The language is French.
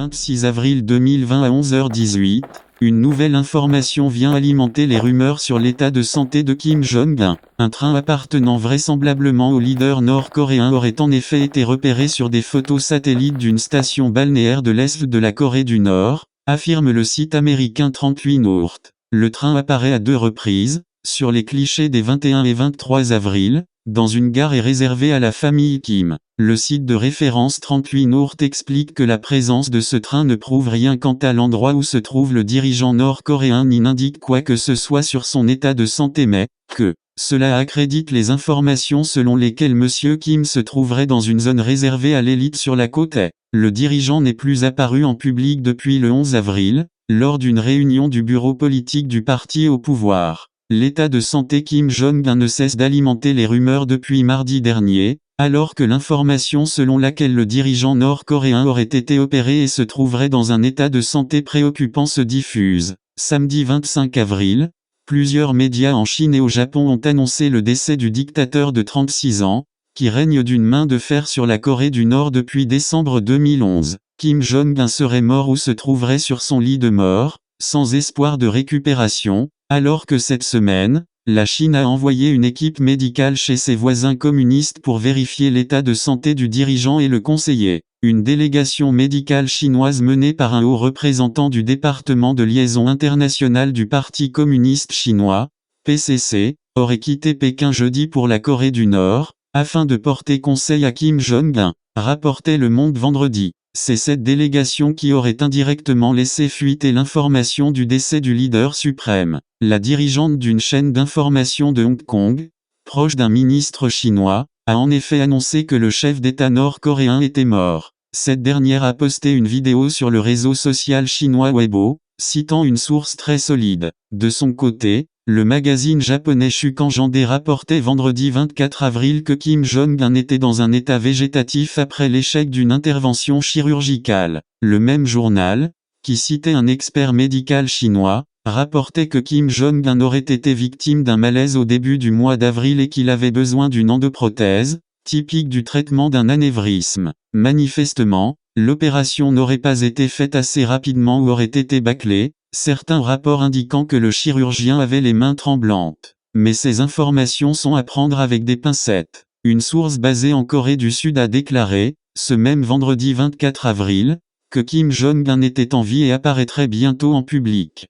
26 avril 2020 à 11h18, une nouvelle information vient alimenter les rumeurs sur l'état de santé de Kim Jong-un. Un train appartenant vraisemblablement au leader nord-coréen aurait en effet été repéré sur des photos satellites d'une station balnéaire de l'Est de la Corée du Nord, affirme le site américain 38 North. Le train apparaît à 2 reprises, sur les clichés des 21 et 23 avril, dans une gare et réservée à la famille Kim. Le site de référence 38 North explique que la présence de ce train ne prouve rien quant à l'endroit où se trouve le dirigeant nord-coréen ni n'indique quoi que ce soit sur son état de santé mais, que cela accrédite les informations selon lesquelles M. Kim se trouverait dans une zone réservée à l'élite sur la côte est. Le dirigeant n'est plus apparu en public depuis le 11 avril, lors d'une réunion du bureau politique du parti au pouvoir. L'état de santé Kim Jong-un ne cesse d'alimenter les rumeurs depuis mardi dernier, alors que l'information selon laquelle le dirigeant nord-coréen aurait été opéré et se trouverait dans un état de santé préoccupant se diffuse. Samedi 25 avril, plusieurs médias en Chine et au Japon ont annoncé le décès du dictateur de 36 ans, qui règne d'une main de fer sur la Corée du Nord depuis décembre 2011. Kim Jong-un serait mort ou se trouverait sur son lit de mort, sans espoir de récupération, alors que cette semaine, la Chine a envoyé une équipe médicale chez ses voisins communistes pour vérifier l'état de santé du dirigeant et le conseiller. Une délégation médicale chinoise menée par un haut représentant du département de liaison internationale du Parti communiste chinois, PCC, aurait quitté Pékin jeudi pour la Corée du Nord, afin de porter conseil à Kim Jong-un, rapportait Le Monde vendredi. C'est cette délégation qui aurait indirectement laissé fuiter l'information du décès du leader suprême. La dirigeante d'une chaîne d'information de Hong Kong, proche d'un ministre chinois, a en effet annoncé que le chef d'État nord-coréen était mort. Cette dernière a posté une vidéo sur le réseau social chinois Weibo, citant une source très solide. De son côté, le magazine japonais Shukanjandé rapportait vendredi 24 avril que Kim Jong-un était dans un état végétatif après l'échec d'une intervention chirurgicale. Le même journal, qui citait un expert médical chinois, rapportait que Kim Jong-un aurait été victime d'un malaise au début du mois d'avril et qu'il avait besoin d'une endoprothèse, typique du traitement d'un anévrisme. Manifestement, l'opération n'aurait pas été faite assez rapidement ou aurait été bâclée, certains rapports indiquant que le chirurgien avait les mains tremblantes. Mais ces informations sont à prendre avec des pincettes. Une source basée en Corée du Sud a déclaré, ce même vendredi 24 avril, que Kim Jong-un était en vie et apparaîtrait bientôt en public.